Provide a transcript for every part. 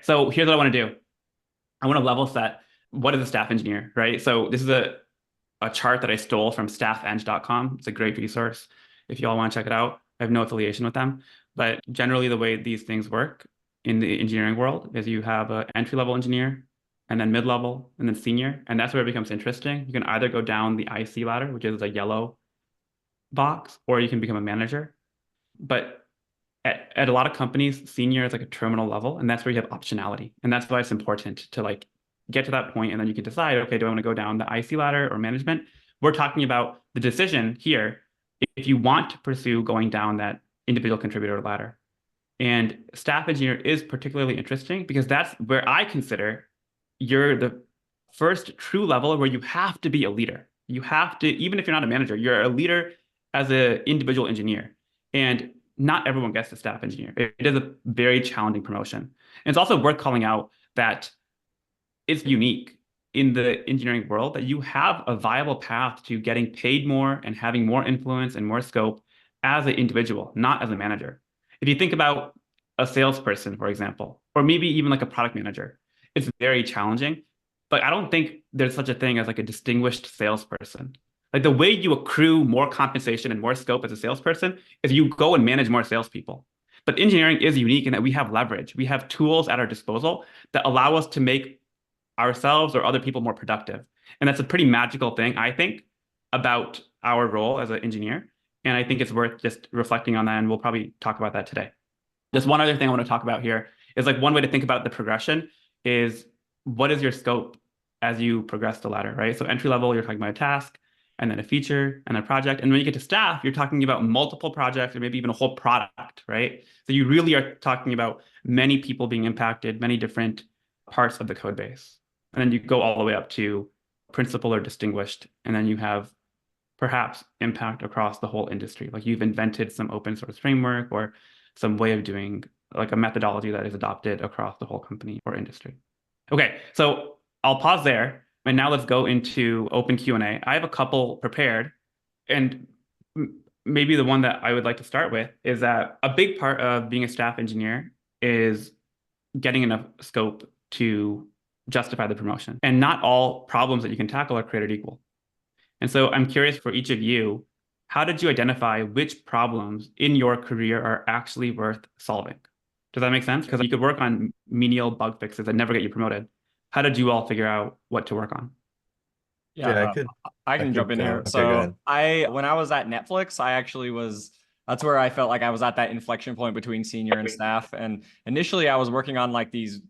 So here's what I want to do. I want to level set what is a staff engineer, right? So this is a chart that I stole from staffeng.com. It's a great resource if you all want to check it out. I have no affiliation with them, but generally the way these things work in the engineering world is you have an entry-level engineer and then mid-level and then senior, and that's where it becomes interesting. You can either go down the IC ladder, which is a yellow box, or you can become a manager. But at a lot of companies, senior is like a terminal level, and that's where you have optionality. And that's why it's important to like get to that point, and then you can decide, okay, do I want to go down the IC ladder or management? We're talking about the decision here if you want to pursue going down that individual contributor ladder. And staff engineer is particularly interesting because that's where I consider you're the first true level where you have to be a leader. You have to, even if you're not a manager, you're a leader as an individual engineer. And not everyone gets to staff engineer. It is a very challenging promotion. And it's also worth calling out that it's unique in the engineering world that you have a viable path to getting paid more and having more influence and more scope as an individual, not as a manager. If you think about a salesperson, for example, or maybe even like a product manager, it's very challenging. But I don't think there's such a thing as like a distinguished salesperson. Like the way you accrue more compensation and more scope as a salesperson is you go and manage more salespeople. But engineering is unique in that we have leverage. We have tools at our disposal that allow us to make ourselves or other people more productive. And that's a pretty magical thing, I think, about our role as an engineer. And I think it's worth just reflecting on that. And we'll probably talk about that today. Just one other thing I want to talk about here is like one way to think about the progression is what is your scope as you progress the ladder, right? So entry level, you're talking about a task and then a feature and a project. And when you get to staff, you're talking about multiple projects or maybe even a whole product, right? So you really are talking about many people being impacted, many different parts of the code base. And then you go all the way up to principal or distinguished. And then you have perhaps impact across the whole industry. Like you've invented some open source framework or some way of doing like a methodology that is adopted across the whole company or industry. Okay, so I'll pause there. And now let's go into open Q&A. I have a couple prepared. And maybe the one that I would like to start with is that a big part of being a staff engineer is getting enough scope to justify the promotion. And not all problems that you can tackle are created equal. And so I'm curious for each of you, how did you identify which problems in your career are actually worth solving? Does that make sense? Because you could work on menial bug fixes that never get you promoted. How did you all figure out what to work on? Yeah, Yeah, I I can jump could, in here. okay, go ahead. When I was at Netflix, I actually was, that's where I felt like I was at that inflection point between senior and staff. And initially I was working on like these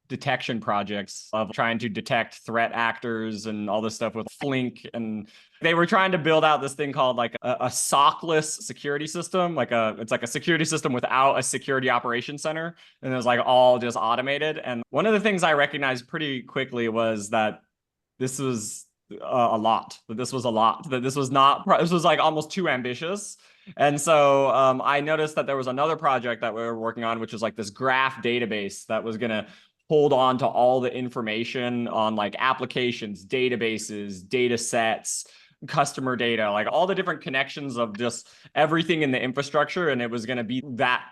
detection projects of trying to detect threat actors and all this stuff with Flink. And they were trying to build out this thing called like a SOC-less security system. It's like a security system without a security operations center. And it was like all just automated. And one of the things I recognized pretty quickly was that this was a lot, that this was a lot, that this was not, this was like almost too ambitious. And so I noticed that there was another project that we were working on, which was like this graph database that was going to hold on to all the information on like applications, databases, data sets, customer data, like all the different connections of just everything in the infrastructure. And it was going to be that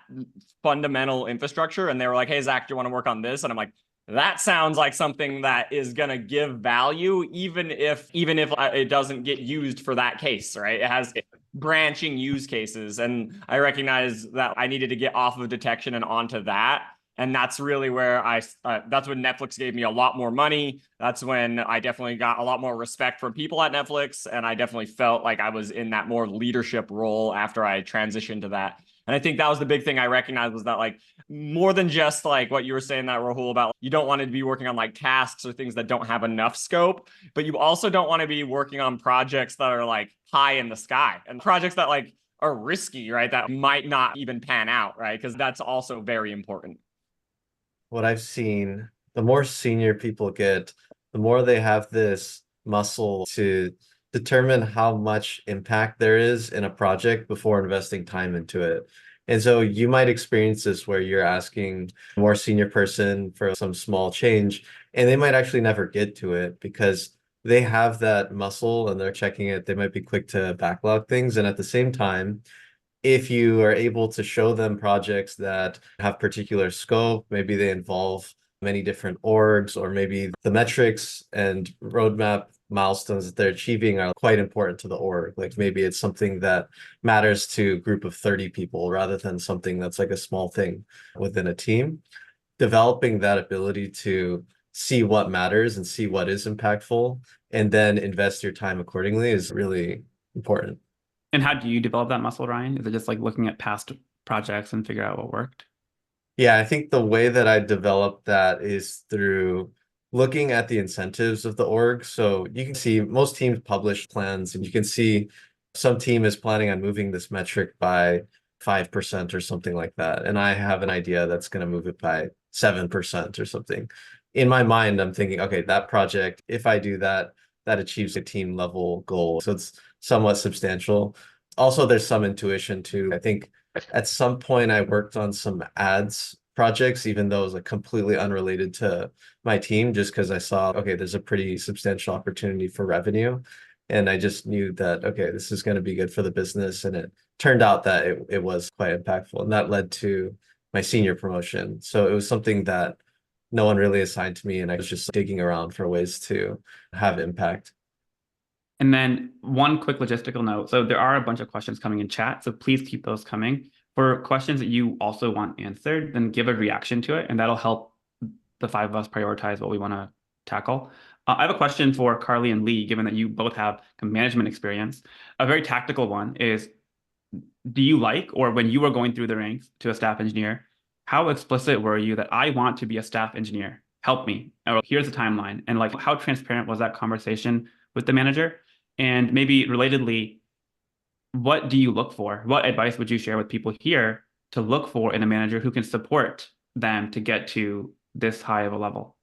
fundamental infrastructure. And they were like, hey, Zach, do you want to work on this? And I'm like, that sounds like something that is going to give value, even if it doesn't get used for that case, right? It has branching use cases. And I recognize that I needed to get off of detection and onto that. And that's really where that's when Netflix gave me a lot more money. That's when I definitely got a lot more respect from people at Netflix. And I definitely felt like I was in that more leadership role after I transitioned to that. And I think that was the big thing I recognized was that like more than just like what you were saying that Rahul about you don't want to be working on like tasks or things that don't have enough scope, but you also don't want to be working on projects that are like high in the sky and projects that like are risky, right? That might not even pan out, right? Because that's also very important. What I've seen, the more senior people get, the more they have this muscle to determine how much impact there is in a project before investing time into it. And so you might experience this where you're asking a more senior person for some small change, and they might actually never get to it because they have that muscle and they're checking it. They might be quick to backlog things. And at the same time, if you are able to show them projects that have particular scope, maybe they involve many different orgs, or maybe the metrics and roadmap milestones that they're achieving are quite important to the org. Like maybe it's something that matters to a group of 30 people rather than something that's like a small thing within a team. Developing that ability to see what matters and see what is impactful and then invest your time accordingly is really important. And how do you develop that muscle, Ryan? Is it just like looking at past projects and figure out what worked? Yeah, I think the way that I developed that is through looking at the incentives of the org. So you can see most teams publish plans, and you can see some team is planning on moving this metric by 5% or something like that. And I have an idea that's going to move it by 7% or something. In my mind, I'm thinking, okay, that project, if I do that, that achieves a team level goal. So it's somewhat substantial. Also, there's some intuition too. I think at some point I worked on some ads projects, even though it was like completely unrelated to my team, just because I saw, okay, there's a pretty substantial opportunity for revenue. And I just knew that, okay, this is going to be good for the business. And it turned out that it was quite impactful. And that led to my senior promotion. So it was something that no one really assigned to me. And I was just digging around for ways to have impact. And then one quick logistical note. So there are a bunch of questions coming in chat, so please keep those coming. For questions that you also want answered, then give a reaction to it, and that'll help the five of us prioritize what we want to tackle. I have a question for Carly and Lee, given that you both have management experience. A very tactical one is, do you like, or when you were going through the ranks to a staff engineer, how explicit were you that I want to be a staff engineer? Help me. Or here's the timeline. And like, how transparent was that conversation with the manager? And maybe relatedly, what do you look for? What advice would you share with people here to look for in a manager who can support them to get to this high of a level?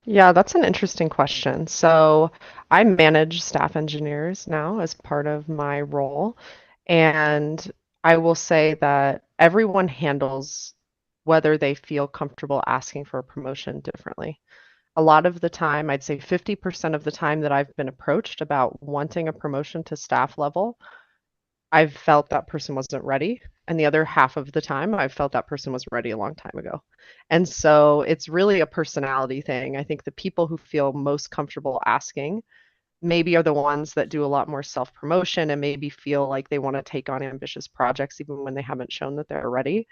Yeah, that's an interesting question. So I manage staff engineers now as part of my role. And I will say that everyone handles whether they feel comfortable asking for a promotion differently. A lot of the time, I'd say 50% of the time that I've been approached about wanting a promotion to staff level, I've felt that person wasn't ready. And the other half of the time, I've felt that person was ready a long time ago. And so it's really a personality thing. I think the people who feel most comfortable asking maybe are the ones that do a lot more self promotion and maybe feel like they want to take on ambitious projects even when they haven't shown that they're ready.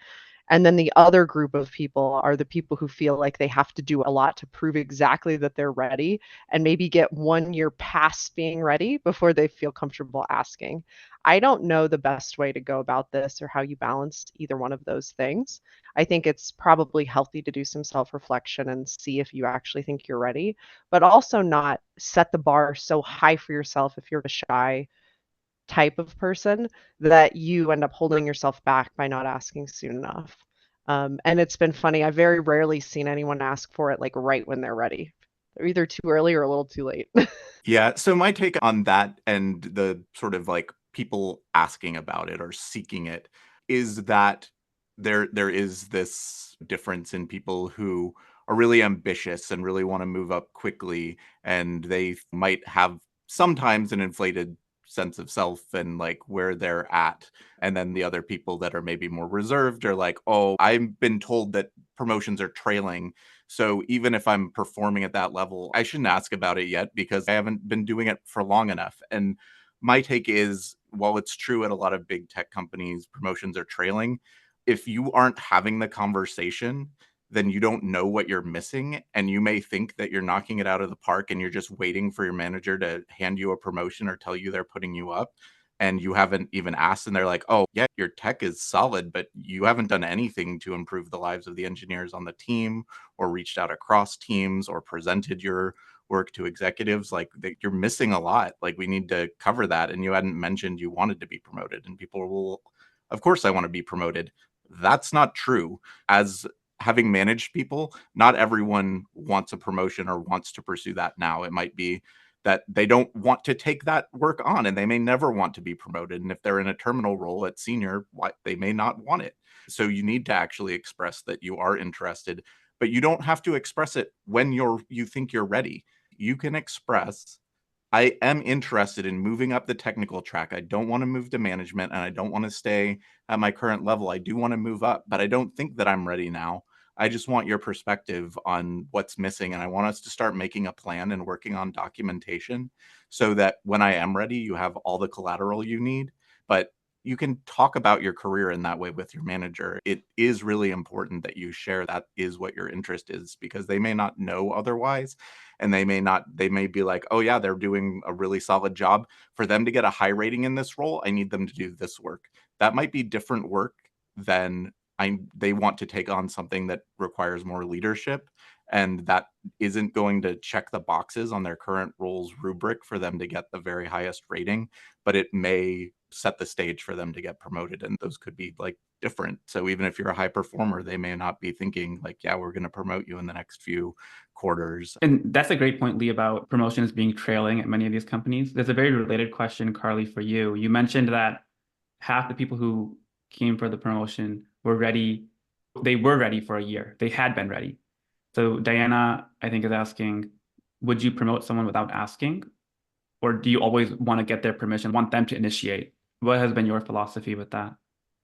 And then the other group of people are the people who feel like they have to do a lot to prove exactly that they're ready and maybe get 1 year past being ready before they feel comfortable asking. I don't know the best way to go about this or how you balance either one of those things. I think it's probably healthy to do some self reflection and see if you actually think you're ready, but also not set the bar so high for yourself if you're a shy type of person that you end up holding yourself back by not asking soon enough. And it's been funny. I've very rarely seen anyone ask for it like right when they're ready. They're either too early or a little too late. Yeah, so my take on that and the sort of like people asking about it or seeking it is that there is this difference in people who are really ambitious and really want to move up quickly, and they might have sometimes an inflated sense of self and like where they're at. And then the other people that are maybe more reserved are like, oh, I've been told that promotions are trailing, so even if I'm performing at that level, I shouldn't ask about it yet because I haven't been doing it for long enough. And my take is, while it's true at a lot of big tech companies, promotions are trailing. If you aren't having the conversation, then you don't know what you're missing. And you may think that you're knocking it out of the park and you're just waiting for your manager to hand you a promotion or tell you they're putting you up. And you haven't even asked, and they're like, oh, yeah, your tech is solid, but you haven't done anything to improve the lives of the engineers on the team or reached out across teams or presented your work to executives. Like, you're missing a lot. Like, we need to cover that. And you hadn't mentioned you wanted to be promoted. And people will, of course, I want to be promoted. That's not true. As having managed people, not everyone wants a promotion or wants to pursue that now. It might be that they don't want to take that work on and they may never want to be promoted. And if they're in a terminal role at senior, they may not want it. So you need to actually express that you are interested, but you don't have to express it when you think you're ready. You can express, I am interested in moving up the technical track. I don't want to move to management and I don't want to stay at my current level. I do want to move up, but I don't think that I'm ready now. I just want your perspective on what's missing. And I want us to start making a plan and working on documentation so that when I am ready, you have all the collateral you need. But you can talk about your career in that way with your manager. It is really important that you share that is what your interest is, because they may not know otherwise. And they may be like, oh yeah, they're doing a really solid job. For them to get a high rating in this role, I need them to do this work. That might be different work than they want to take on something that requires more leadership. And that isn't going to check the boxes on their current role's rubric for them to get the very highest rating, but it may set the stage for them to get promoted. And those could be like different. So even if you're a high performer, they may not be thinking like, yeah, we're going to promote you in the next few quarters. And that's a great point, Lee, about promotions being trailing at many of these companies. There's a very related question, Carly, for you. You mentioned that half the people who came for the promotion were ready. They were ready for a year. They had been ready. So Diana, I think, is asking, would you promote someone without asking? Or do you always want to get their permission, want them to initiate? What has been your philosophy with that?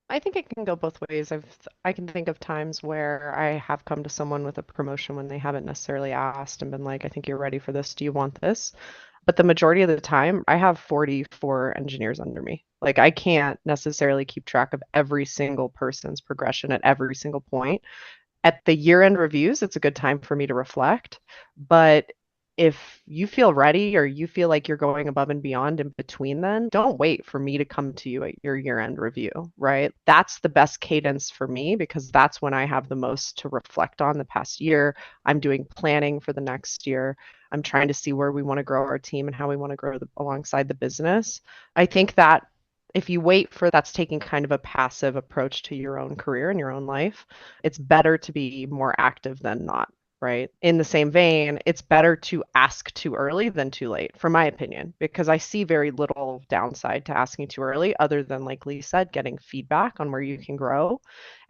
I think it can go both ways. I can think of times where I have come to someone with a promotion when they haven't necessarily asked and been like, I think you're ready for this. Do you want this? But the majority of the time, I have 44 engineers under me. Like I can't necessarily keep track of every single person's progression at every single point. At the year-end reviews, it's a good time for me to reflect. But if you feel ready or you feel like you're going above and beyond in between, then don't wait for me to come to you at your year-end review, right? That's the best cadence for me because that's when I have the most to reflect on the past year. I'm doing planning for the next year. I'm trying to see where we want to grow our team and how we want to grow alongside the business. I think that if you wait for that's taking kind of a passive approach to your own career and your own life, it's better to be more active than not, right? In the same vein, it's better to ask too early than too late, from my opinion, because I see very little downside to asking too early, other than, like Lee said, getting feedback on where you can grow,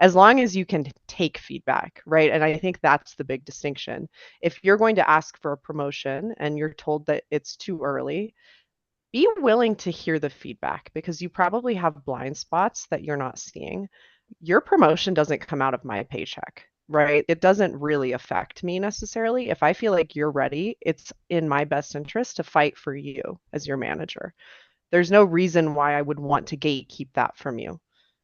as long as you can take feedback, right? And I think that's the big distinction. If you're going to ask for a promotion and you're told that it's too early, be willing to hear the feedback because you probably have blind spots that you're not seeing. Your promotion doesn't come out of my paycheck, right? It doesn't really affect me necessarily. If I feel like you're ready, it's in my best interest to fight for you as your manager. There's no reason why I would want to gatekeep that from you.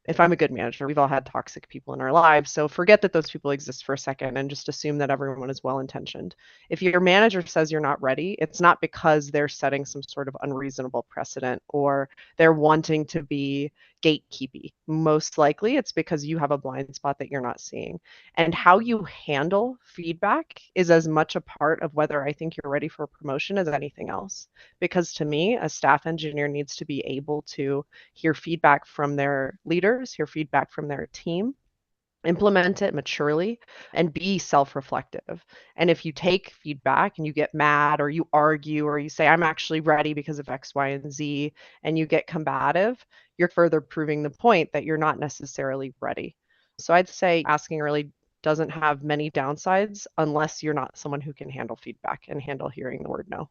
If I'm a good manager, we've all had toxic people in our lives. So forget that those people exist for a second and just assume that everyone is well intentioned. If your manager says you're not ready, it's not because they're setting some sort of unreasonable precedent or they're wanting to be gatekeepy. Most likely it's because you have a blind spot that you're not seeing. And how you handle feedback is as much a part of whether I think you're ready for a promotion as anything else. Because to me, a staff engineer needs to be able to hear feedback from their leaders, hear feedback from their team, implement it maturely, and be self-reflective. And if you take feedback and you get mad or you argue or you say, I'm actually ready because of X, Y, and Z, and you get combative, you're further proving the point that you're not necessarily ready. So I'd say asking early doesn't have many downsides unless you're not someone who can handle feedback and handle hearing the word no.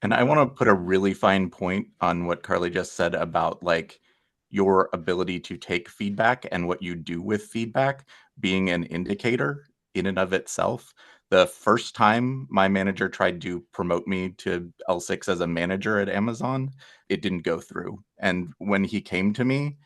And I want to put a really fine point on what Carly just said about like your ability to take feedback and what you do with feedback being an indicator in and of itself. The first time my manager tried to promote me to L6 as a manager at Amazon, it didn't go through. And when he came to me,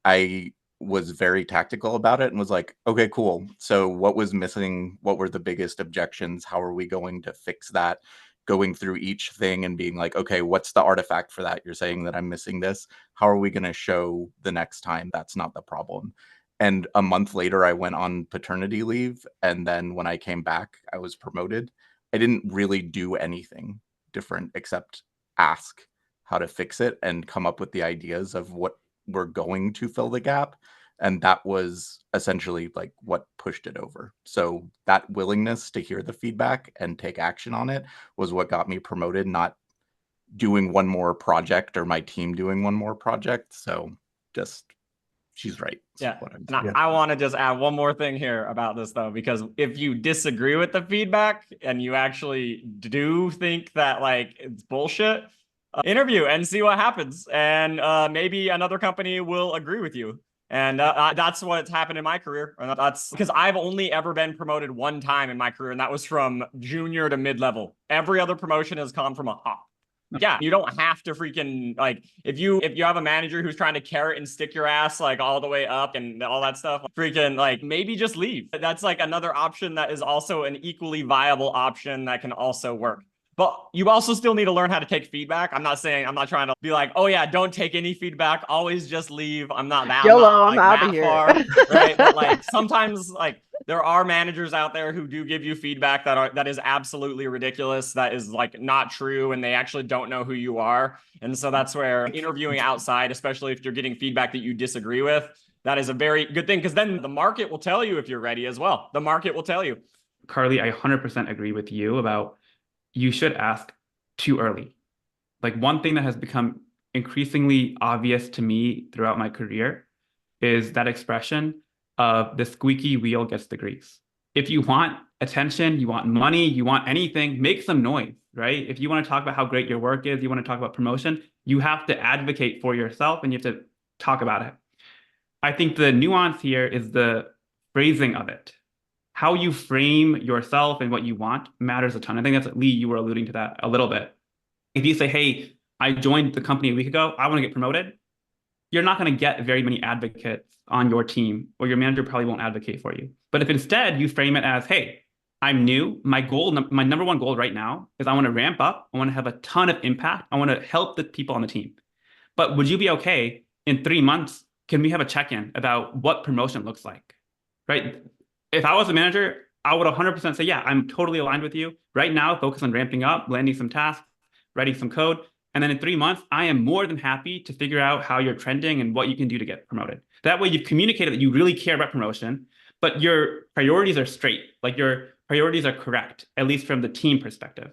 I was very tactical about it and was like, okay, cool. So what was missing? What were the biggest objections? How are we going to fix that? Going through each thing and being like, okay, what's the artifact for that? You're saying that I'm missing this. How are we going to show the next time that's not the problem? And a month later, I went on paternity leave. And then when I came back, I was promoted. I didn't really do anything different except ask how to fix it and come up with the ideas of what we're going to fill the gap. And that was essentially like what pushed it over. So that willingness to hear the feedback and take action on it was what got me promoted, not doing one more project or my team doing one more project. So just, she's right. Yeah. What I'm And I want to just add one more thing here about this, though, because if you disagree with the feedback and you actually do think that like it's bullshit, interview and see what happens. And maybe another company will agree with you. And that's what's happened in my career. And that's because I've only ever been promoted one time in my career, and that was from junior to mid-level. Every other promotion has come from a hop. Yeah, you don't have to freaking like if you have a manager who's trying to carrot and stick your ass like all the way up and all that stuff, freaking like maybe just leave. That's like another option that is also an equally viable option that can also work. But you also still need to learn how to take feedback. I'm not trying to be like, oh yeah, don't take any feedback, always just leave. I'm not YOLO, I'm like out of that here. far, right? But like sometimes like there are managers out there who do give you feedback that is absolutely ridiculous, that is like not true, and they actually don't know who you are. And so that's where interviewing outside, especially if you're getting feedback that you disagree with, that is a very good thing, because then the market will tell you if you're ready as well. The market will tell you. Carly, I 100% agree with you about you should ask too early. Like one thing that has become increasingly obvious to me throughout my career is that expression of the squeaky wheel gets the grease. If you want attention, you want money, you want anything, make some noise, right? If you want to talk about how great your work is, you want to talk about promotion, you have to advocate for yourself and you have to talk about it. I think the nuance here is the phrasing of it. How you frame yourself and what you want matters a ton. I think that's Lee, you were alluding to that a little bit. If you say, hey, I joined the company a week ago, I want to get promoted, you're not going to get very many advocates on your team, or your manager probably won't advocate for you. But if instead you frame it as, hey, I'm new, my number one goal right now is I want to ramp up, I want to have a ton of impact, I want to help the people on the team. But would you be okay in 3 months? Can we have a check-in about what promotion looks like? Right? If I was a manager, I would 100% say, yeah, I'm totally aligned with you. Right now, focus on ramping up, landing some tasks, writing some code. And then in 3 months, I am more than happy to figure out how you're trending and what you can do to get promoted. That way you've communicated that you really care about promotion, but your priorities are straight. Like your priorities are correct, at least from the team perspective.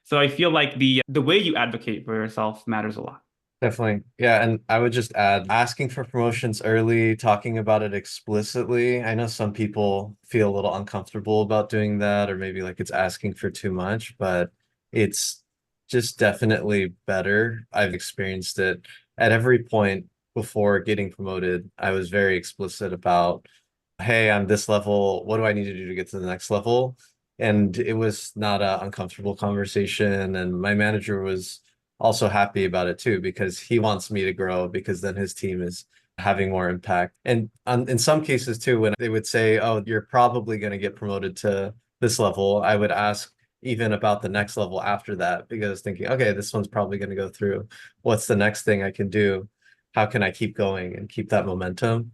So I feel like the way you advocate for yourself matters a lot. Definitely. Yeah. And I would just add asking for promotions early, talking about it explicitly. I know some people feel a little uncomfortable about doing that, or maybe like it's asking for too much, but it's just definitely better. I've experienced it at every point before getting promoted. I was very explicit about, hey, I'm this level. What do I need to do to get to the next level? And it was not an uncomfortable conversation. And my manager was also happy about it too, because he wants me to grow, because then his team is having more impact. And in some cases too, when they would say, oh, you're probably going to get promoted to this level, I would ask even about the next level after that, because thinking, okay, this one's probably going to go through. What's the next thing I can do? How can I keep going and keep that momentum?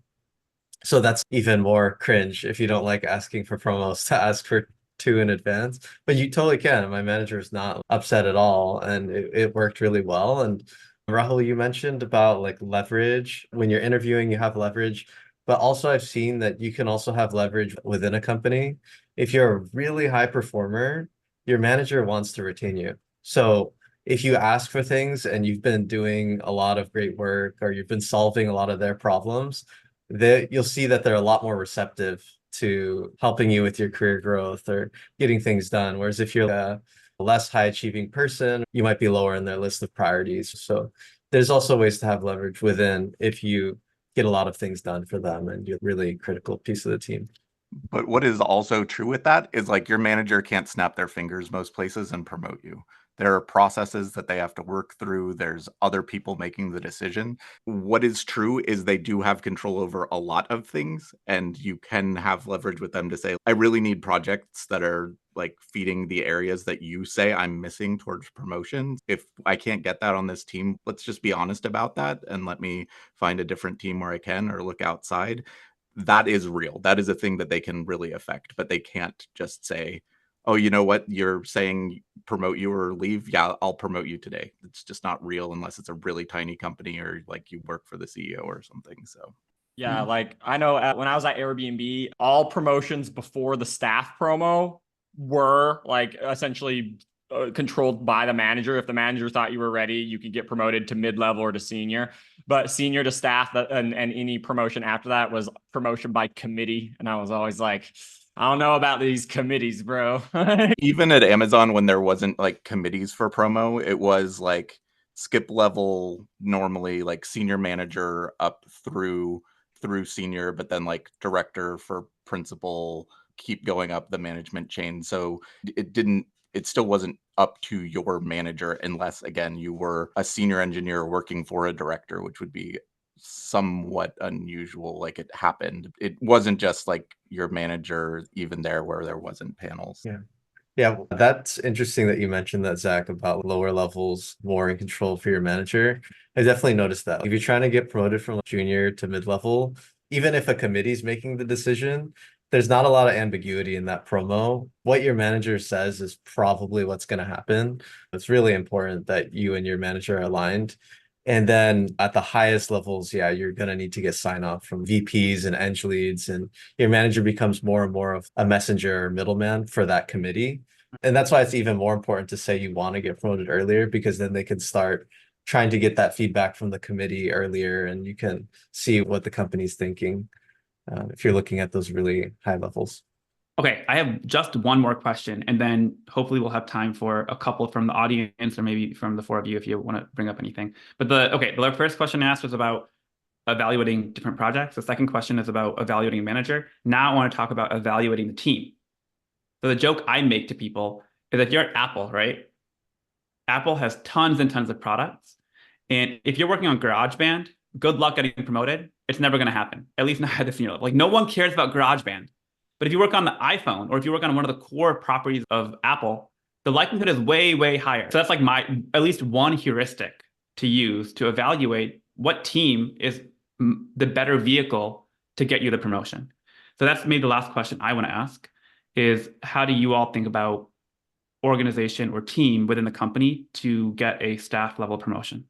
So that's even more cringe if you don't like asking for promos to ask for two in advance, but you totally can. My manager is not upset at all, and it worked really well. And Rahul, you mentioned about like leverage. When you're interviewing, you have leverage, but also I've seen that you can also have leverage within a company. If you're a really high performer, your manager wants to retain you. So if you ask for things and you've been doing a lot of great work, or you've been solving a lot of their problems, you'll see that they're a lot more receptive to helping you with your career growth or getting things done. Whereas if you're a less high achieving person, you might be lower in their list of priorities. So there's also ways to have leverage within if you get a lot of things done for them and you're a really critical piece of the team. But what is also true with that is like your manager can't snap their fingers most places and promote you. There are processes that they have to work through. There's other people making the decision. What is true is they do have control over a lot of things, and you can have leverage with them to say, I really need projects that are like feeding the areas that you say I'm missing towards promotions. If I can't get that on this team, let's just be honest about that and let me find a different team where I can, or look outside. That is real. That is a thing that they can really affect, but they can't just say, oh, you know what? You're saying promote you or leave. Yeah, I'll promote you today. It's just not real unless it's a really tiny company or like you work for the CEO or something. So yeah, like I know when I was at Airbnb, all promotions before the staff promo were like essentially controlled by the manager. If the manager thought you were ready, you could get promoted to mid-level or to senior. But senior to staff, and any promotion after that was promotion by committee. And I was always like, I don't know about these committees, bro. even at Amazon, when there wasn't like committees for promo, it was like skip level, normally like senior manager up through through senior, but then like director for principal, keep going up the management chain. So it still wasn't up to your manager unless, again, you were a senior engineer working for a director, which would be somewhat unusual. Like it happened. It wasn't just like your manager even there where there wasn't panels. Yeah. Yeah, that's interesting that you mentioned that, Zach, about lower levels more in control for your manager. I definitely noticed that. If you're trying to get promoted from junior to mid-level, even if a committee's making the decision, there's not a lot of ambiguity in that promo. What your manager says is probably what's going to happen. It's really important that you and your manager are aligned. And then at the highest levels, yeah, you're going to need to get sign off from VPs and eng leads, and your manager becomes more and more of a messenger or middleman for that committee. And that's why it's even more important to say you want to get promoted earlier, because then they can start trying to get that feedback from the committee earlier, and you can see what the company's thinking if you're looking at those really high levels. Okay, I have just one more question, and then hopefully we'll have time for a couple from the audience or maybe from the four of you if you want to bring up anything. But the first question asked was about evaluating different projects. The second question is about evaluating a manager. Now I want to talk about evaluating the team. So the joke I make to people is that you're at Apple, right? Apple has tons and tons of products. And if you're working on GarageBand, good luck getting promoted. It's never going to happen, at least not at the senior level. Like no one cares about GarageBand. But if you work on the iPhone or if you work on one of the core properties of Apple, the likelihood is way, way higher. So that's like at least one heuristic to use to evaluate what team is the better vehicle to get you the promotion. So that's maybe the last question I want to ask is how do you all think about organization or team within the company to get a staff level promotion?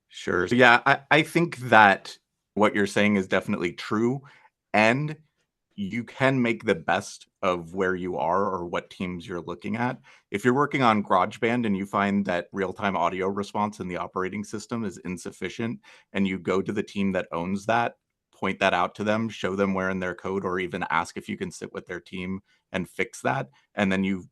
Sure. So yeah, I think that what you're saying is definitely true. And you can make the best of where you are or what teams you're looking at. If you're working on GarageBand and you find that real-time audio response in the operating system is insufficient, and you go to the team that owns that, point that out to them, show them where in their code, or even ask if you can sit with their team and fix that, and then you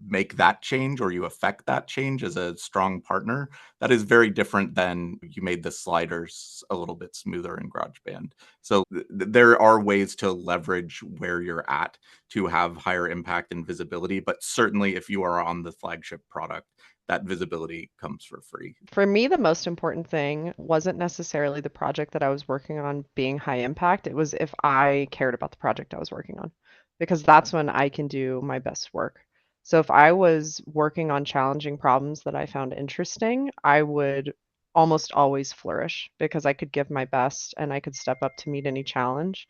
make that change or you affect that change as a strong partner, that is very different than you made the sliders a little bit smoother in GarageBand. So there are ways to leverage where you're at to have higher impact and visibility, but certainly if you are on the flagship product, that visibility comes for free. For me, the most important thing wasn't necessarily the project that I was working on being high impact. It was if I cared about the project I was working on, because that's when I can do my best work. So if I was working on challenging problems that I found interesting, I would almost always flourish because I could give my best and I could step up to meet any challenge.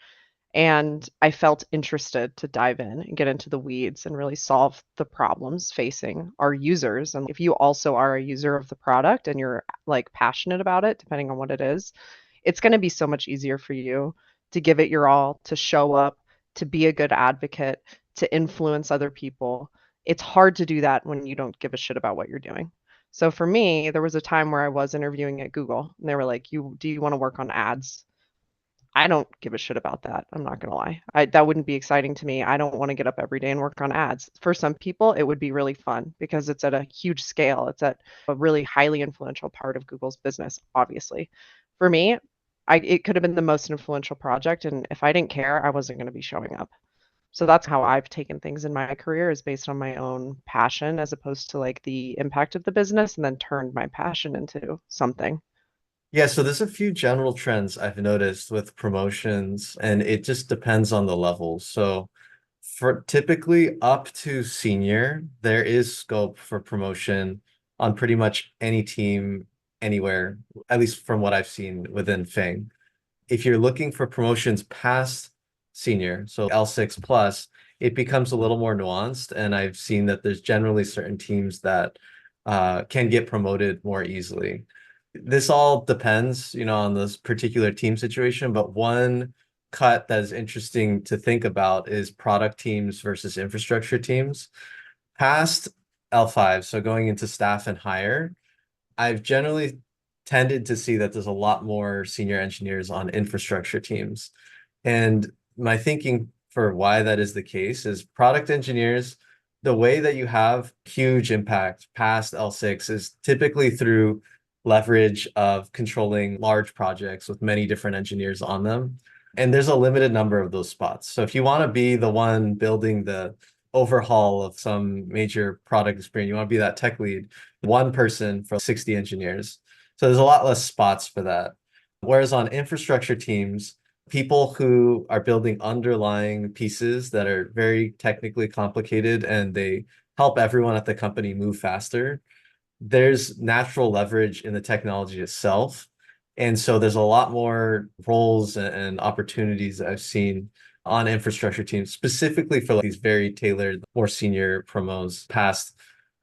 And I felt interested to dive in and get into the weeds and really solve the problems facing our users. And if you also are a user of the product and you're like passionate about it, depending on what it is, it's going to be so much easier for you to give it your all, to show up, to be a good advocate, to influence other people. It's hard to do that when you don't give a shit about what you're doing. So for me, there was a time where I was interviewing at Google and they were like, do you want to work on ads? I don't give a shit about that. I'm not gonna lie. That wouldn't be exciting to me. I don't want to get up every day and work on ads. For some people, it would be really fun because it's at a huge scale. It's at a really highly influential part of Google's business, obviously. For me, it could have been the most influential project, and if I didn't care, I wasn't going to be showing up. So that's how I've taken things in my career is based on my own passion as opposed to like the impact of the business and then turned my passion into something. Yeah, so there's a few general trends I've noticed with promotions, and it just depends on the level. So for typically up to senior, there is scope for promotion on pretty much any team anywhere, at least from what I've seen within FAANG. If you're looking for promotions past senior, so L6 plus, it becomes a little more nuanced. And I've seen that there's generally certain teams that can get promoted more easily. This all depends, on this particular team situation, but one cut that is interesting to think about is product teams versus infrastructure teams. Past L5, so going into staff and higher, I've generally tended to see that there's a lot more senior engineers on infrastructure teams. And my thinking for why that is the case is product engineers, the way that you have huge impact past L6 is typically through leverage of controlling large projects with many different engineers on them. And there's a limited number of those spots. So if you want to be the one building the overhaul of some major product experience, you want to be that tech lead, one person for 60 engineers. So there's a lot less spots for that. Whereas on infrastructure teams, people who are building underlying pieces that are very technically complicated and they help everyone at the company move faster, there's natural leverage in the technology itself. And so there's a lot more roles and opportunities that I've seen on infrastructure teams, specifically for these very tailored, more senior promos past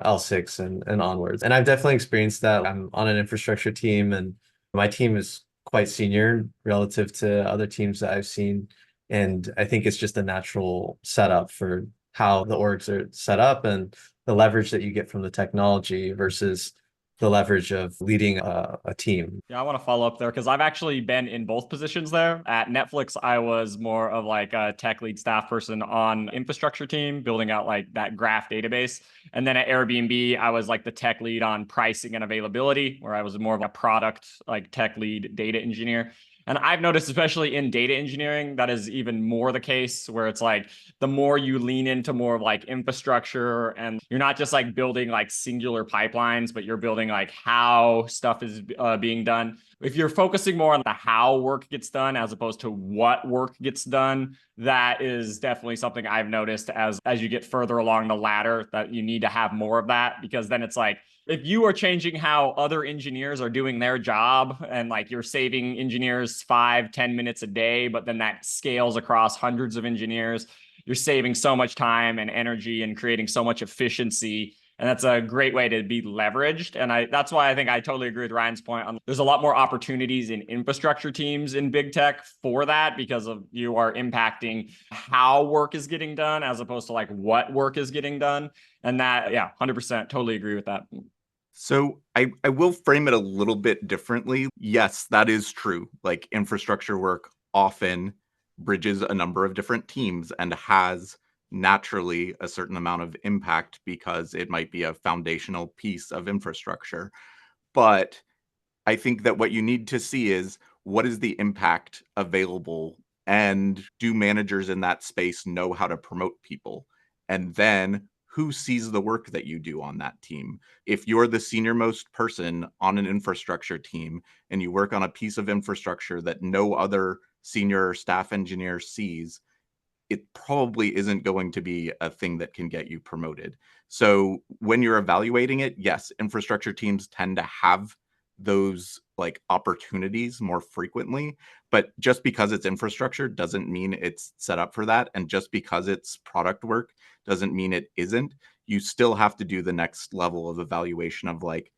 L6 and onwards. And I've definitely experienced that. I'm on an infrastructure team, and my team is quite senior relative to other teams that I've seen. And I think it's just a natural setup for how the orgs are set up and the leverage that you get from the technology versus the leverage of leading a team. Yeah, I want to follow up there because I've actually been in both positions there. At Netflix, I was more of like a tech lead staff person on infrastructure team, building out like that graph database. And then at Airbnb, I was like the tech lead on pricing and availability, where I was more of a product, like tech lead data engineer. And I've noticed, especially in data engineering, that is even more the case, where it's like the more you lean into more of like infrastructure, and you're not just like building like singular pipelines, but you're building like how stuff is being done. If you're focusing more on the how work gets done as opposed to what work gets done, that is definitely something I've noticed as you get further along the ladder, that you need to have more of that, because then it's like, if you are changing how other engineers are doing their job and like you're saving engineers 5-10 minutes a day, but then that scales across hundreds of engineers, you're saving so much time and energy and creating so much efficiency. And that's a great way to be leveraged. And that's why I think I totally agree with Ryan's point on there's a lot more opportunities in infrastructure teams in big tech for that, because of you are impacting how work is getting done as opposed to like what work is getting done. And that, yeah, 100% totally agree with that. So I will frame it a little bit differently. Yes, that is true. Like infrastructure work often bridges a number of different teams and has naturally a certain amount of impact because it might be a foundational piece of infrastructure. But I think that what you need to see is what is the impact available, and do managers in that space know how to promote people? And then who sees the work that you do on that team? If you're the senior most person on an infrastructure team and you work on a piece of infrastructure that no other senior staff engineer sees, it probably isn't going to be a thing that can get you promoted. So when you're evaluating it, yes, infrastructure teams tend to have those like opportunities more frequently, but just because it's infrastructure doesn't mean it's set up for that. And just because it's product work doesn't mean it isn't. You still have to do the next level of evaluation of like,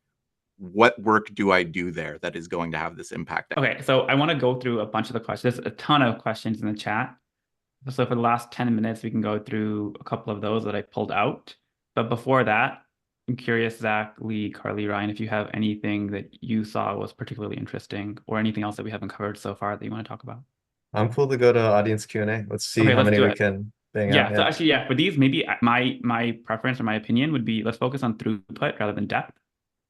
what work do I do there that is going to have this impact? Okay, so I want to go through a bunch of the questions. There's a ton of questions in the chat. So for the last 10 minutes, we can go through a couple of those that I pulled out. But before that, I'm curious, Zach, Lee, Carly, Ryan, if you have anything that you saw was particularly interesting or anything else that we haven't covered so far that you want to talk about. I'm cool to go to audience Q&A. Let's see Okay, how let's many do we it. can bang Yeah, out. so actually, yeah, for these, maybe my preference or my opinion would be let's focus on throughput rather than depth.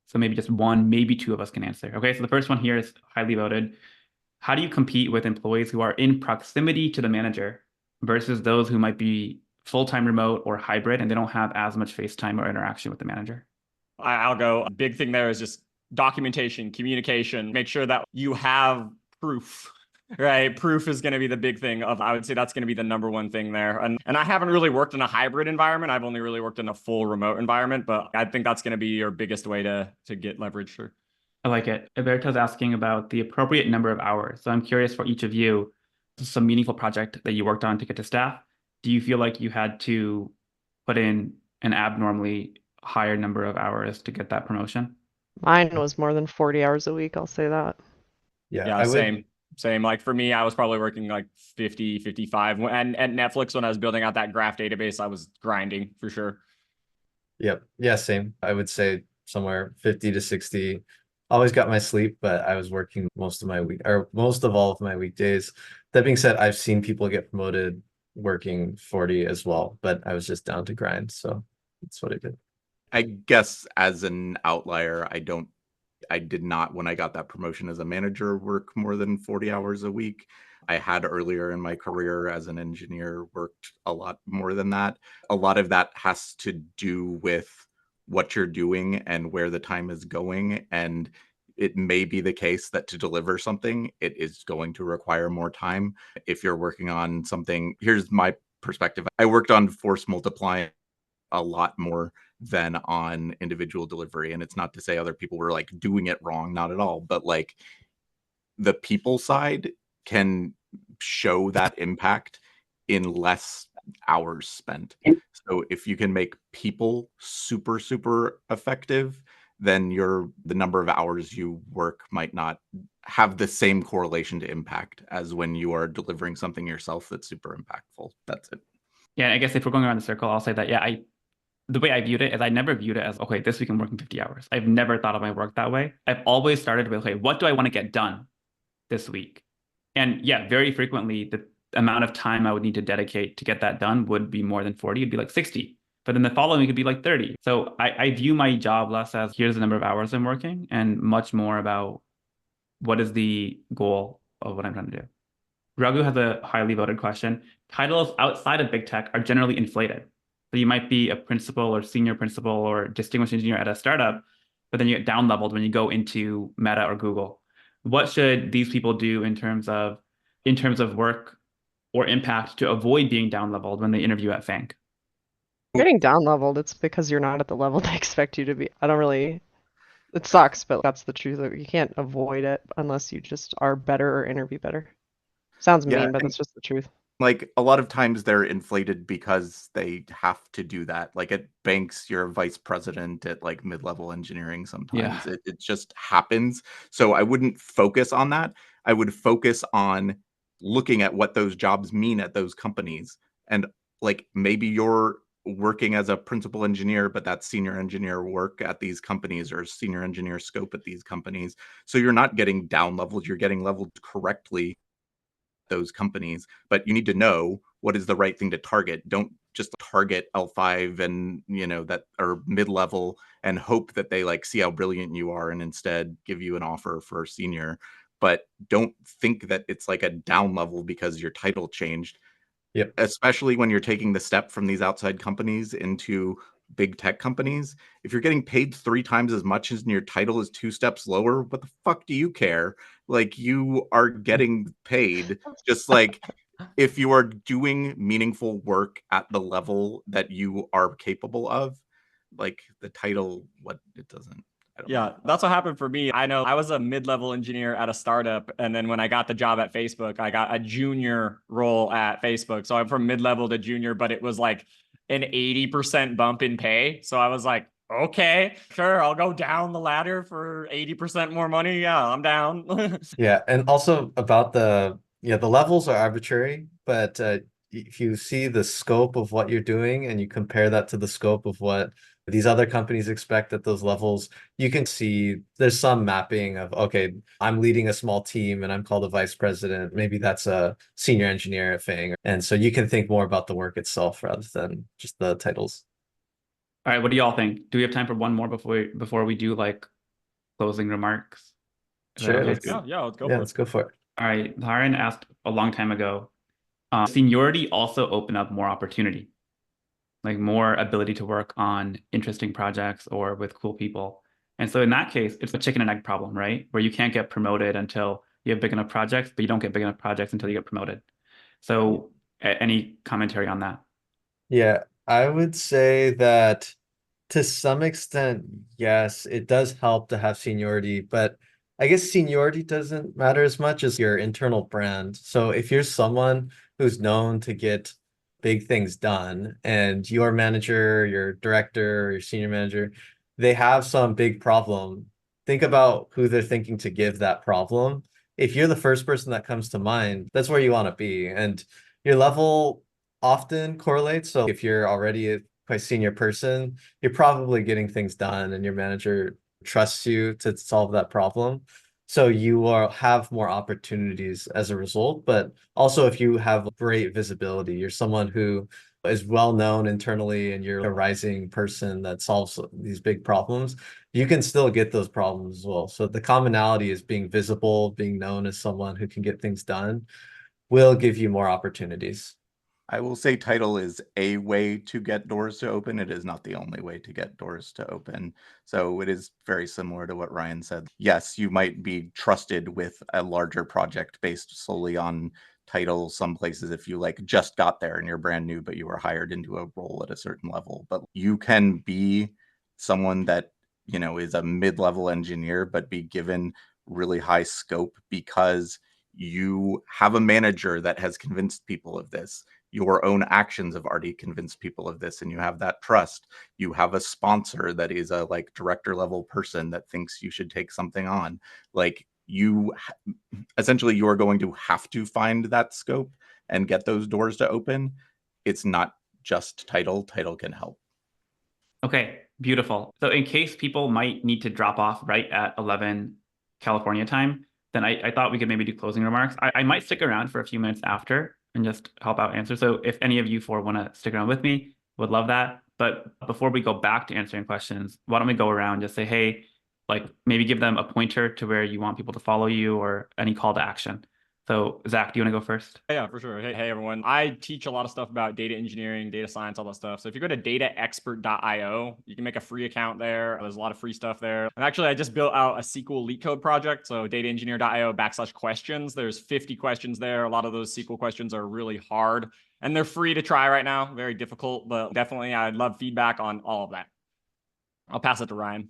So maybe just one, maybe two of us can answer. Okay, so the first one here is highly voted. How do you compete with employees who are in proximity to the manager versus those who might be full-time remote or hybrid and they don't have as much face time or interaction with the manager? I'll go. A big thing there is just documentation, communication, make sure that you have proof, right? Proof is going to be the big thing I would say that's going to be the number one thing there. And I haven't really worked in a hybrid environment. I've only really worked in a full remote environment, but I think that's going to be your biggest way to get leverage. Sure. I like it. Alberto's asking about the appropriate number of hours. So I'm curious for each of you, some meaningful project that you worked on to get to staff. Do you feel like you had to put in an abnormally higher number of hours to get that promotion? Mine was more than 40 hours a week, I'll say that. Yeah, I would. Same. Like for me, I was probably working like 50, 55. And at Netflix, when I was building out that graph database, I was grinding for sure. Yep. Yeah, same. I would say somewhere 50 to 60. Always got my sleep, but I was working most of my week or most of all of my weekdays. That being said, I've seen people get promoted working 40 as well, but I was just down to grind. So that's what I did. I guess as an outlier, I don't I did not, when I got that promotion as a manager, work more than 40 hours a week. I had earlier in my career as an engineer worked a lot more than that. A lot of that has to do with what you're doing and where the time is going. And it may be the case that to deliver something, it is going to require more time. If you're working on something, here's my perspective. I worked on force multiplying a lot more than on individual delivery. And it's not to say other people were like doing it wrong, not at all. But like the people side can show that impact in less hours spent. So if you can make people super, super effective, then the number of hours you work might not have the same correlation to impact as when you are delivering something yourself that's super impactful. That's it. Yeah, I guess if we're going around the circle, I'll say that, yeah, the way I viewed it is I never viewed it as, okay, this week I'm working 50 hours. I've never thought of my work that way. I've always started with, okay, what do I want to get done this week? And yeah, very frequently, the amount of time I would need to dedicate to get that done would be more than 40. It'd be like 60. But then the following week could be like 30. So I view my job less as here's the number of hours I'm working and much more about what is the goal of what I'm trying to do. Raghu has a highly voted question. Titles outside of big tech are generally inflated. So you might be a principal or senior principal or distinguished engineer at a startup, but then you get down leveled when you go into Meta or Google. What should these people do in terms of work or impact to avoid being down leveled when they interview at FAANG? Getting down leveled, it's because you're not at the level they expect you to be. It sucks, but that's the truth. You can't avoid it unless you just are better or interview better. Sounds Yeah, mean, but and that's just the truth. like a lot of times they're inflated because they have to do that. Like at banks, you're a vice president at like mid-level engineering sometimes. Yeah. It just happens. So I wouldn't focus on that. I would focus on looking at what those jobs mean at those companies. And like maybe you're working as a principal engineer, but that's senior engineer work at these companies or senior engineer scope at these companies. So you're not getting down leveled, you're getting leveled correctly those companies, but you need to know what is the right thing to target. Don't just target L5 and that are mid-level and hope that they like see how brilliant you are and instead give you an offer for senior. But don't think that it's like a down level because your title changed. Yep. Especially when you're taking the step from these outside companies into big tech companies. If you're getting paid 3 times as much as your title is 2 steps lower, what the fuck do you care? Like you are getting paid. Just like if you are doing meaningful work at the level that you are capable of, like the title, what it doesn't. I don't Yeah, know. that's what happened for me. I know I was a mid-level engineer at a startup, and then when I got the job at Facebook, I got a junior role at Facebook. So I'm from mid-level to junior, but it was like an 80% bump in pay. So I was like, okay, sure, I'll go down the ladder for 80% more money. Yeah, I'm down. Yeah, and also about the levels are arbitrary, but if you see the scope of what you're doing and you compare that to the scope of what these other companies expect at those levels, you can see there's some mapping of, okay, I'm leading a small team and I'm called a vice president. Maybe that's a senior engineer at FAANG. And so you can think more about the work itself rather than just the titles. All right, what do y'all think? Do we have time for one more before we do like closing remarks? Is that Sure, okay? let's Yeah, let's go yeah, for let's it. go for it. All right, Lauren asked a long time ago, seniority also open up more opportunity, like more ability to work on interesting projects or with cool people. And so in that case, it's a chicken and egg problem, right? Where you can't get promoted until you have big enough projects, but you don't get big enough projects until you get promoted. So any commentary on that? Yeah, I would say that to some extent, yes, it does help to have seniority, but I guess seniority doesn't matter as much as your internal brand. So if you're someone who's known to get big things done and your manager, your director, your senior manager, they have some big problem, think about who they're thinking to give that problem. If you're the first person that comes to mind, that's where you want to be. And your level often correlates. So if you're already a quite senior person, you're probably getting things done and your manager trusts you to solve that problem. So you will have more opportunities as a result. But also if you have great visibility, you're someone who is well known internally and you're a rising person that solves these big problems, you can still get those problems as well. So the commonality is being visible, being known as someone who can get things done will give you more opportunities. I will say title is a way to get doors to open. It is not the only way to get doors to open. So it is very similar to what Ryan said. Yes, you might be trusted with a larger project based solely on title some places if you like just got there and you're brand new, but you were hired into a role at a certain level. But you can be someone that, you know, is a mid-level engineer, but be given really high scope because you have a manager that has convinced people of this. Your own actions have already convinced people of this, and you have that trust. You have a sponsor that is a like director level person that thinks you should take something on. Like essentially you are going to have to find that scope and get those doors to open. It's not just title. Title can help. Okay, beautiful. So in case people might need to drop off right at 11 California time, then I thought we could maybe do closing remarks. I might stick around for a few minutes after and just help out answer. So if any of you four want to stick around with me, would love that. But before we go back to answering questions, why don't we go around, just say, hey, like maybe give them a pointer to where you want people to follow you or any call to action. So Zach, do you want to go first? Yeah, for sure. Hey, everyone. I teach a lot of stuff about data engineering, data science, all that stuff. So if you go to dataexpert.io, you can make a free account there. There's a lot of free stuff there. And actually, I just built out a SQL LeetCode project. So dataengineer.io/questions. There's 50 questions there. A lot of those SQL questions are really hard and they're free to try right now. Very difficult, but definitely I'd love feedback on all of that. I'll pass it to Ryan.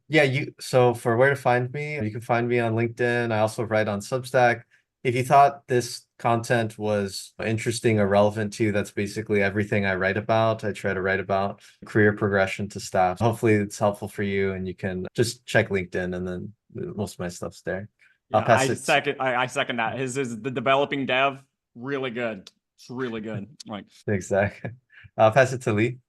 Yeah, so for where to find me, you can find me on LinkedIn. I also write on Substack. If you thought this content was interesting or relevant to you, that's basically everything I write about. I try to write about career progression to staff. Hopefully it's helpful for you and you can just check LinkedIn and then most of my stuff's there. I'll Yeah, pass I second that. His is the developing dev, really good. It's really good. Like exactly. I'll pass it to Lee.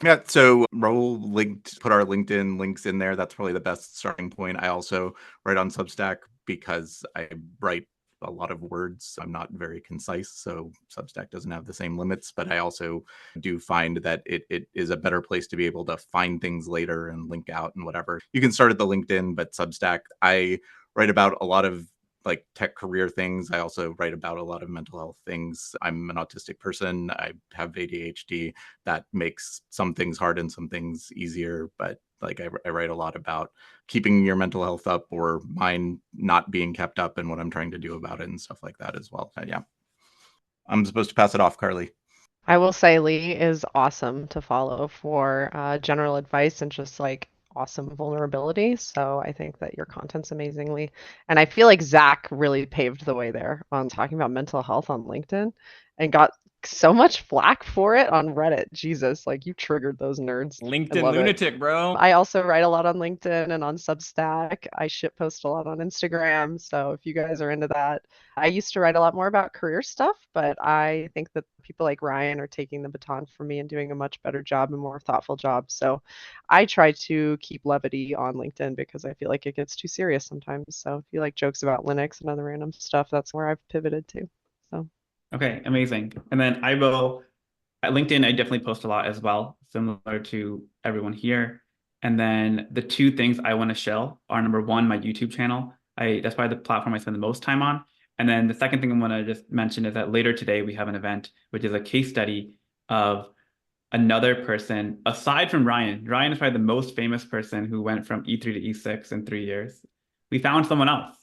Yeah, so put our LinkedIn links in there. That's probably the best starting point. I also write on Substack because I write a lot of words. I'm not very concise, so Substack doesn't have the same limits, but I also do find that it is a better place to be able to find things later and link out and whatever. You can start at the LinkedIn, but Substack, I write about a lot of like tech career things. I also write about a lot of mental health things. I'm an autistic person. I have ADHD. That makes some things hard and some things easier. But like I write a lot about keeping your mental health up or mine not being kept up and what I'm trying to do about it and stuff like that as well. Yeah. I'm supposed to pass it off, Carly. I will say Lee is awesome to follow for general advice and just like awesome vulnerability. So I think that your content's amazingly. And I feel like Zach really paved the way there on talking about mental health on LinkedIn and got so much flack for it on Reddit. Jesus, like you triggered those nerds. I LinkedIn love it. lunatic, bro. I also write a lot on LinkedIn and on Substack. I shitpost a lot on Instagram. So if you guys are into that, I used to write a lot more about career stuff, but I think that people like Ryan are taking the baton from me and doing a much better job and more thoughtful job. So I try to keep levity on LinkedIn because I feel like it gets too serious sometimes. So if you like jokes about Linux and other random stuff, that's where I've pivoted to. So Okay, amazing. And then I will, at LinkedIn, I definitely post a lot as well, similar to everyone here. And then the two things I want to show are number one, my YouTube channel. That's probably the platform I spend the most time on. And then the second thing I want to just mention is that later today we have an event, which is a case study of another person aside from Ryan. Ryan is probably the most famous person who went from E3 to E6 in 3 years. We found someone else,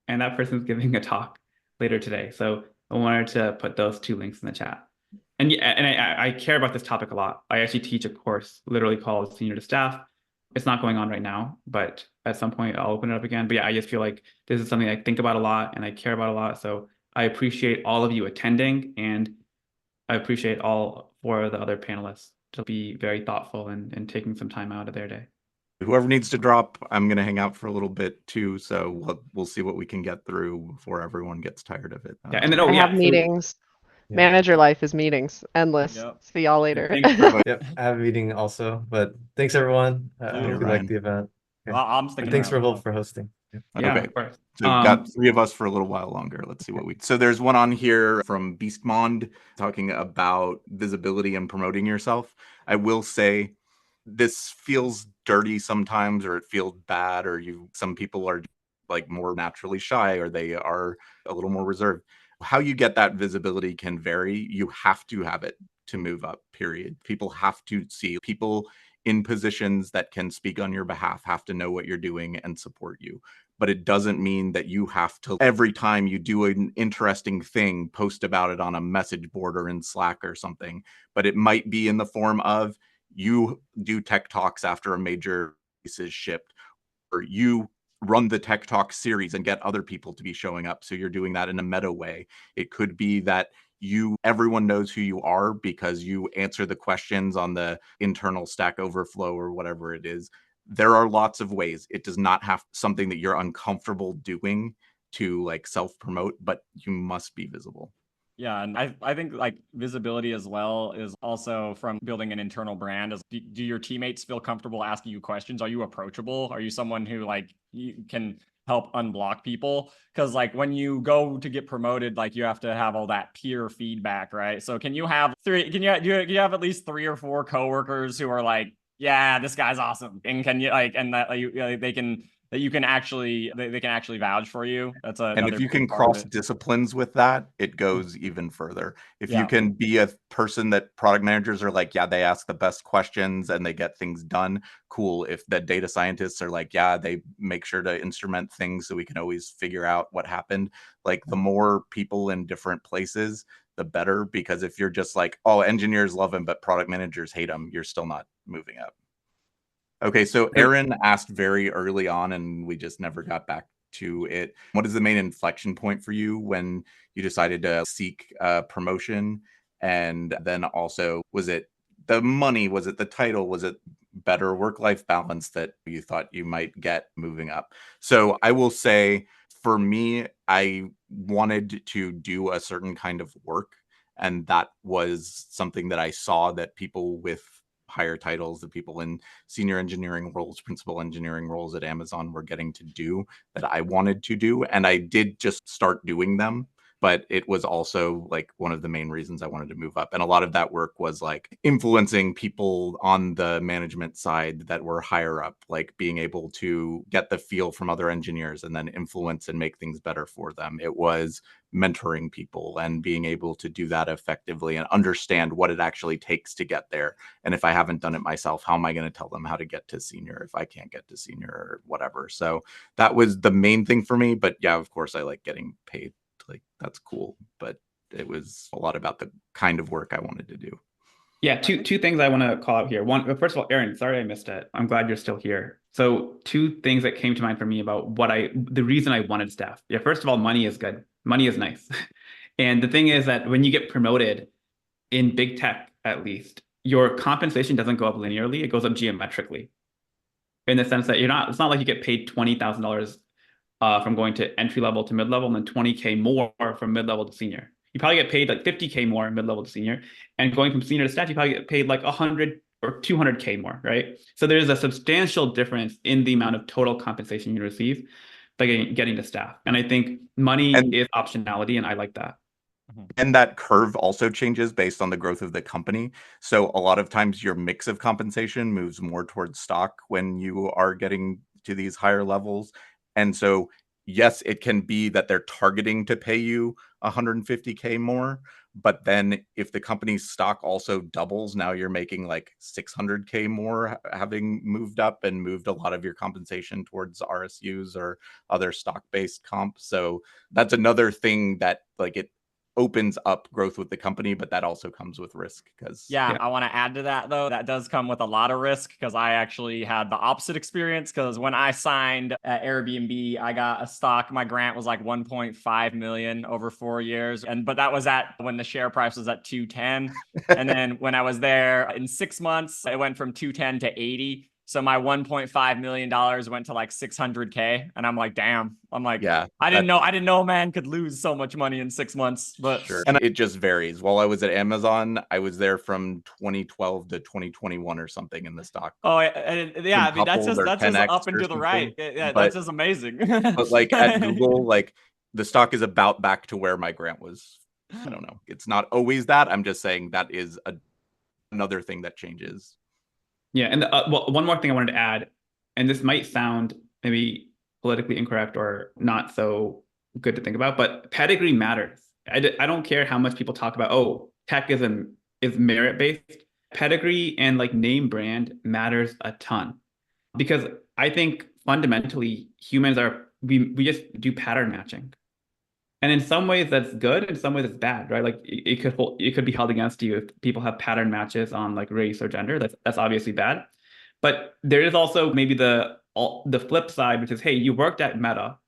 and that person's giving a talk later today. So I wanted to put those two links in the chat. And yeah, and I care about this topic a lot. I actually teach a course literally called Senior to Staff. It's not going on right now, but at some point I'll open it up again. But yeah, I just feel like this is something I think about a lot and I care about a lot. So I appreciate all of you attending, and I appreciate all four of the other panelists to be very thoughtful and taking some time out of their day. Whoever needs to drop, I'm going to hang out for a little bit too. So we'll see what we can get through before everyone gets tired of it. Yeah, and then I have so meetings. Yeah. Manager life is meetings, endless. Yep. See y'all later. thanks for Yep, I have a meeting also, but thanks everyone. I hope you Ryan. liked the event. Well, I'm sticking Thanks around. for hosting. Yeah, Okay. of course. So we've got three of us for a little while longer. Let's see what we. So there's one on here from Beastmond talking about visibility and promoting yourself. I will say this feels dirty sometimes, or it feels bad, or some people are like more naturally shy, or they are a little more reserved. How you get that visibility can vary. You have to have it to move up, period. People have to see people in positions that can speak on your behalf, have to know what you're doing and support you. But it doesn't mean that you have to, every time you do an interesting thing, post about it on a message board or in Slack or something. But it might be in the form of you do tech talks after a major release is shipped, or you run the tech talk series and get other people to be showing up. So you're doing that in a meta way. It could be that everyone knows who you are because you answer the questions on the internal Stack Overflow or whatever it is. There are lots of ways. It does not have something that you're uncomfortable doing to like self-promote, but you must be visible. Yeah, and I think like visibility as well is also from building an internal brand. Do your teammates feel comfortable asking you questions? Are you approachable? Are you someone who like you can help unblock people? Because like when you go to get promoted, like you have to have all that peer feedback, right? So can you have you have at least 3 or 4 coworkers who are like, yeah, this guy's awesome, and can you like and that they can that you can actually they can actually vouch for you. That's And if you can cross disciplines with that, it goes even further. If you can be a person that product managers are like, yeah, they ask the best questions and they get things done, cool. If the data scientists are like, yeah, they make sure to instrument things so we can always figure out what happened. Like the more people in different places, the better. Because if you're just like, oh, engineers love him, but product managers hate him, you're still not moving up. Okay, so Aaron asked very early on, and we just never got back to it. What is the main inflection point for you when you decided to seek promotion? And then also, was it the money? Was it the title? Was it better work-life balance that you thought you might get moving up? So I will say, for me, I wanted to do a certain kind of work, and that was something that I saw that people with higher titles, the people in senior engineering roles, principal engineering roles at Amazon were getting to do that I wanted to do. And I did just start doing them. But it was also like one of the main reasons I wanted to move up. And a lot of that work was like influencing people on the management side that were higher up, like being able to get the feel from other engineers and then influence and make things better for them. It was mentoring people and being able to do that effectively and understand what it actually takes to get there. And if I haven't done it myself, how am I going to tell them how to get to senior if I can't get to senior or whatever? So that was the main thing for me. But yeah, of course, I like getting paid. Like that's cool. But it was a lot about the kind of work I wanted to do. Yeah, two things I want to call out here. One, first of all, Aaron, sorry I missed it. I'm glad you're still here. So two things that came to mind for me about the reason I wanted staff. Yeah, first of all, money is good. Money is nice. And the thing is that when you get promoted in big tech, at least, your compensation doesn't go up linearly. It goes up geometrically in the sense that it's not like you get paid $20,000 from going to entry level to mid level and then 20K more from mid level to senior. You probably get paid like 50K more mid level to senior, and going from senior to staff, you probably get paid like 100 or 200K more, right? So there's a substantial difference in the amount of total compensation you receive by getting to staff. And I think money is optionality, and I like that. And that curve also changes based on the growth of the company. So a lot of times your mix of compensation moves more towards stock when you are getting to these higher levels. And so, yes, it can be that they're targeting to pay you 150K more. But then if the company's stock also doubles, now you're making like 600K more, having moved up and moved a lot of your compensation towards RSUs or other stock-based comp. So that's another thing that like it opens up growth with the company, but that also comes with risk because I want to add to that though. That does come with a lot of risk because I actually had the opposite experience. Because when I signed at Airbnb, I got a stock. My grant was like 1.5 million over 4 years, but that was at when the share price was at 210. And then when I was there in 6 months, it went from 210 to 80. So my $1.5 million went to like 600K. And I'm like, damn. I'm like, Yeah, I didn't know a man could lose so much money in 6 months. But sure. And it just varies. While I was at Amazon, I was there from 2012 to 2021 or something in the stock. oh yeah, I mean that's just 10x up and or to the right. something. Yeah, But that's just amazing. but like at Google, like the stock is about back to where my grant was. I don't know. It's not always that. I'm just saying that is another thing that changes. Yeah, and well, one more thing I wanted to add, and this might sound maybe politically incorrect or not so good to think about, but pedigree matters. I don't care how much people talk about, oh, tech is merit based. Pedigree and like name brand matters a ton, because I think fundamentally humans we just do pattern matching. And in some ways that's good, in some ways it's bad, right? Like it could be held against you if people have pattern matches on like race or gender. That's obviously bad. But there is also maybe the flip side, which is, hey, you worked at Meta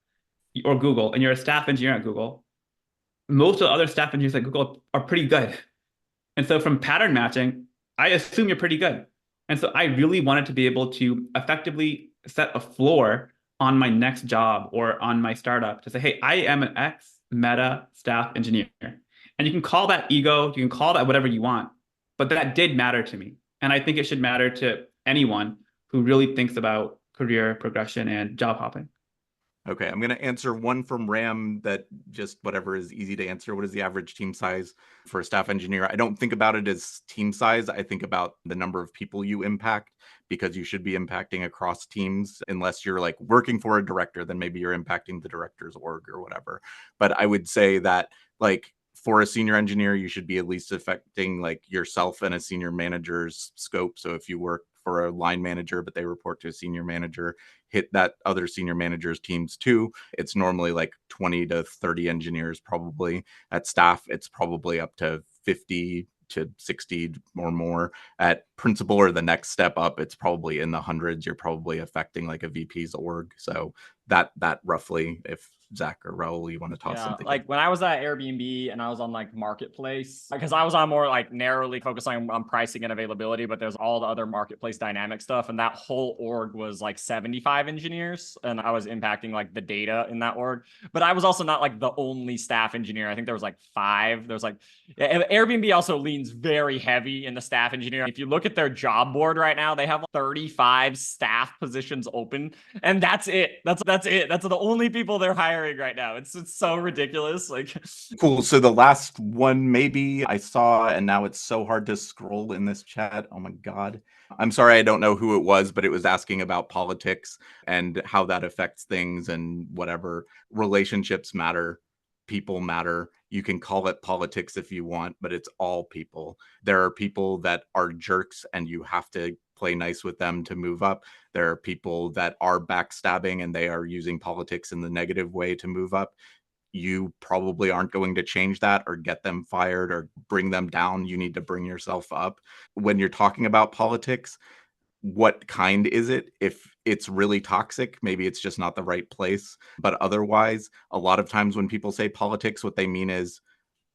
or Google and you're a staff engineer at Google. Most of the other staff engineers at Google are pretty good. And so from pattern matching, I assume you're pretty good. And so I really wanted to be able to effectively set a floor on my next job or on my startup to say, hey, I am an ex Meta staff engineer. And you can call that ego, you can call that whatever you want, but that did matter to me. And I think it should matter to anyone who really thinks about career progression and job hopping. Okay, I'm going to answer one from Ram that just whatever is easy to answer. What is the average team size for a staff engineer? I don't think about it as team size. I think about the number of people you impact, because you should be impacting across teams. Unless you're like working for a director, then maybe you're impacting the director's org or whatever. But I would say that like for a senior engineer, you should be at least affecting like yourself and a senior manager's scope. So if you work for a line manager, but they report to a senior manager, hit that other senior manager's teams too. It's normally like 20 to 30 engineers probably. At staff, it's probably up to 50 to 60 or more. At principal or the next step up, it's probably in the hundreds. You're probably affecting like a VP's org. So that roughly, if Zach or Raul, you want to toss something like in. when I was at Airbnb and I was on like marketplace, because I was on more like narrowly focusing on pricing and availability, but there's all the other marketplace dynamic stuff, and that whole org was like 75 engineers, and I was impacting like the data in that org. But I was also not like the only staff engineer. I think there was like 5. There's like Airbnb also leans very heavy in the staff engineer. If you look at their job board right now, they have 35 staff positions open, and that's it. That's it. That's the only people they're hiring right now. It's so ridiculous. Like cool. So the last one maybe I saw, and now it's so hard to scroll in this chat. Oh my God. I'm sorry, I don't know who it was, but it was asking about politics and how that affects things and whatever. Relationships matter. People matter. You can call it politics if you want, but it's all people. There are people that are jerks and you have to play nice with them to move up. There are people that are backstabbing and they are using politics in the negative way to move up. You probably aren't going to change that or get them fired or bring them down. You need to bring yourself up. When you're talking about politics, what kind is it? If it's really toxic, maybe it's just not the right place. But otherwise, a lot of times when people say politics, what they mean is,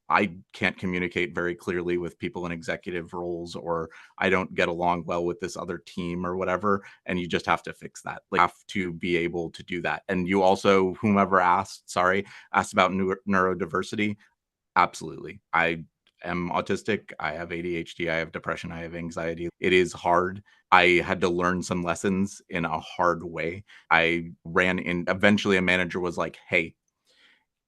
I can't communicate very clearly with people in executive roles, or I don't get along well with this other team or whatever. And you just have to fix that. Like, you have to be able to do that. And you also, whomever asked about neurodiversity. Absolutely. I am autistic. I have ADHD. I have depression. I have anxiety. It is hard. I had to learn some lessons in a hard way. I ran in, eventually a manager was like, hey,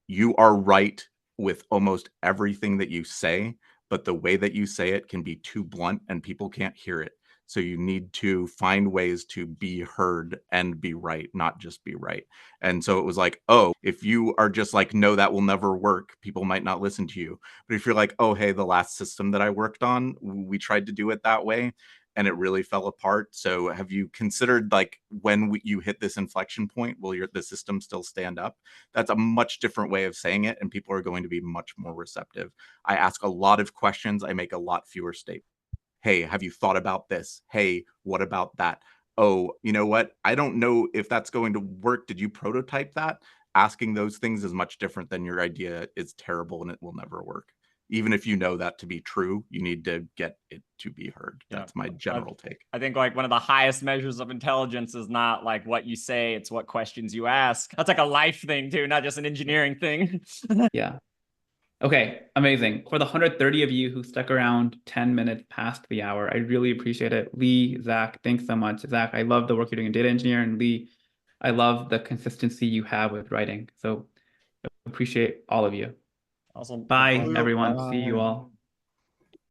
you are right with almost everything that you say, but the way that you say it can be too blunt and people can't hear it. So you need to find ways to be heard and be right, not just be right. And so it was like, oh, if you are just like, no, that will never work, people might not listen to you. But if you're like, oh, hey, the last system that I worked on, we tried to do it that way and it really fell apart. So have you considered like when you hit this inflection point, will the system still stand up? That's a much different way of saying it, and people are going to be much more receptive. I ask a lot of questions. I make a lot fewer statements. Hey, have you thought about this? Hey, what about that? Oh, you know what? I don't know if that's going to work. Did you prototype that? Asking those things is much different than your idea is terrible and it will never work. even if you know that to be true, you need to get it to be heard. Yeah. That's my general take. I think like one of the highest measures of intelligence is not like what you say, it's what questions you ask. That's like a life thing too, not just an engineering thing. Yeah. Okay, amazing. For the 130 of you who stuck around 10 minutes past the hour, I really appreciate it. Lee, Zach, thanks so much. Zach, I love the work you're doing in data engineer, and Lee, I love the consistency you have with writing. So appreciate all of you. Awesome. Bye, Absolutely. everyone. Bye. See you all.